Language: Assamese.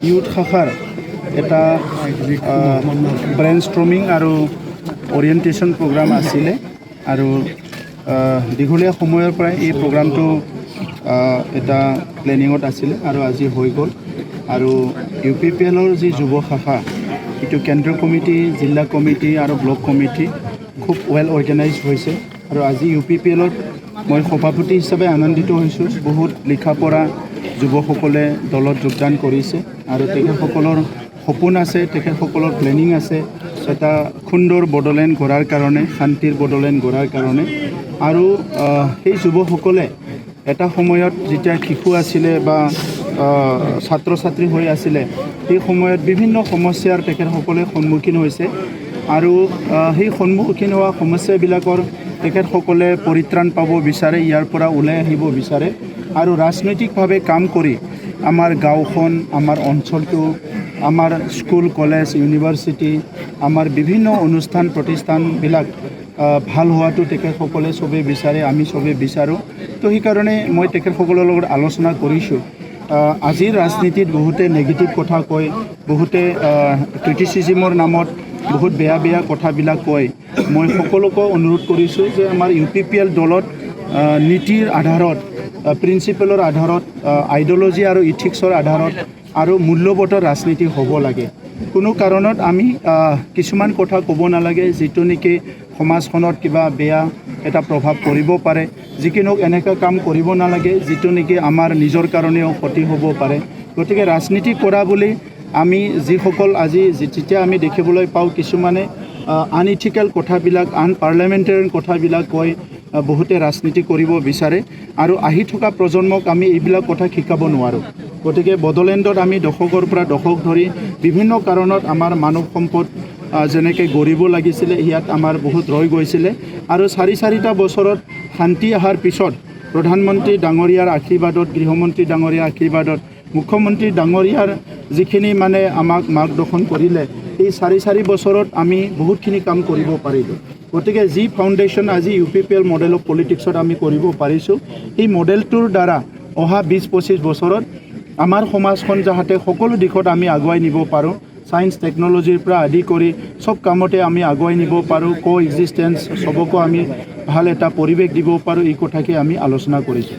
ইউথ শাখাৰ এটা ব্ৰেইনষ্টৰ্মিং আৰু অৰিয়েণ্টেশ্যন প্ৰগ্ৰাম আছিলে আৰু দীঘলীয়া সময়ৰ পৰাই এই প্ৰগ্ৰামটো এটা প্লেনিঙত আছিলে আৰু আজি হৈ গ'ল আৰু UPPLৰ যি যুৱ শাখা এইটো কেন্দ্ৰীয় কমিটি, জিলা কমিটি আৰু ব্লক কমিটি খুব ৱেল অৰ্গেনাইজ হৈছে আৰু আজি UPPLত মই সভাপতি হিচাপে আনন্দিত হৈছোঁ। বহুত লিখা পঢ়া যুৱকসকলে দলত যোগদান কৰিছে আৰু তেখেতসকলৰ সপোন আছে, তেখেতসকলৰ প্লেনিং আছে এটা সুন্দৰ বড়োলেণ্ড গঢ়াৰ কাৰণে, শান্তিৰ বড়োলেণ্ড গঢ়াৰ কাৰণে আৰু সেই যুৱকসকলে এটা সময়ত যেতিয়া শিশু আছিলে বা ছাত্ৰ ছাত্ৰী হৈ আছিলে সেই সময়ত বিভিন্ন সমস্যাৰ তেখেতসকলে সন্মুখীন হৈছে আৰু সেই সন্মুখীন হোৱা সমস্যাবিলাকৰ তেখেতসকলে পৰিত্ৰাণ পাব বিচাৰে, ইয়াৰ পৰা ওলাই আহিব বিচাৰে আৰু ৰাজনৈতিকভাৱে কাম কৰি আমাৰ গাঁওখন, আমাৰ অঞ্চলটো, আমাৰ স্কুল, কলেজ, ইউনিভাৰ্চিটি, আমাৰ বিভিন্ন অনুষ্ঠান প্ৰতিষ্ঠানবিলাক ভাল হোৱাটো তেখেতসকলে চবেই বিচাৰে, আমি চবেই বিচাৰোঁ। তো সেইকাৰণে মই তেখেতসকলৰ লগত আলোচনা কৰিছোঁ। আজিৰ ৰাজনীতিত বহুতে নেগেটিভ কথা কয়, বহুতে ক্ৰিটিচিজিমৰ নামত বহুত বেয়া বেয়া কথাবিলাক কয়। মই সকলোকে অনুৰোধ কৰিছোঁ যে আমাৰ UPPL দলত নীতিৰ আধাৰত, প্ৰিন্সিপলৰ আধাৰত, আইডিঅ'লজি আৰু ইথিক্সৰ আধাৰত আৰু মূল্যবোধৰ ৰাজনীতি হ'ব লাগে। কোনো কাৰণত আমি কিছুমান কথা ক'ব নালাগে যিটো নেকি সমাজখনত কিবা বেয়া এটা প্ৰভাৱ পৰিব পাৰে। যিকোনো এনেকুৱা কাম কৰিব নালাগে যিটো নেকি আমাৰ নিজৰ কাৰণেও ক্ষতি হ'ব পাৰে। গতিকে ৰাজনীতি কৰা বুলি আমি যিসকল আজি যেতিয়া আমি দেখিবলৈ পাওঁ কিছুমানে আনইথিকেল কথাবিলাক, আনপাৰ্লিয়ামেণ্টেৰিয়ান কথাবিলাক কৈ বহুতে ৰাজনীতি কৰিব বিচাৰে আৰু আহি থকা প্ৰজন্মক আমি এইবিলাক কথা শিকাব নোৱাৰোঁ। গতিকে বড়োলেণ্ডত আমি দশকৰ পৰা দশক ধৰি বিভিন্ন কাৰণত আমাৰ মানৱ সম্পদ যেনেকৈ গঢ়িব লাগিছিলে ইয়াত আমাৰ বহুত ৰৈ গৈছিলে আৰু চাৰিটা বছৰত শান্তি অহাৰ পিছত প্ৰধানমন্ত্ৰী ডাঙৰীয়াৰ আশীৰ্বাদত, গৃহমন্ত্ৰী ডাঙৰীয়াৰ আশীৰ্বাদত, মুখ্যমন্ত্ৰী ডাঙৰীয়াৰ যিখিনি মানে আমাক মাৰ্গদৰ্শন কৰিলে এই চাৰি বছৰত আমি বহুতখিনি কাম কৰিব পাৰিলোঁ। গতিকে যি ফাউণ্ডেশ্যন আজি UPPL মডেল অফ পলিটিক্সত আমি কৰিব পাৰিছোঁ, এই মডেলটোৰ দ্বাৰা অহা 20-25 বছৰত আমাৰ সমাজখন যাতে সকলো দিশত আমি আগুৱাই নিব পাৰোঁ, ছায়েন্স টেকন'লজিৰ পৰা আদি কৰি চব কামতে আমি আগুৱাই নিব পাৰোঁ, কো এক্সিষ্টেঞ্চ চবকো আমি ভাল এটা পৰিৱেশ দিব পাৰোঁ, এই কথাকে আমি আলোচনা কৰিছোঁ।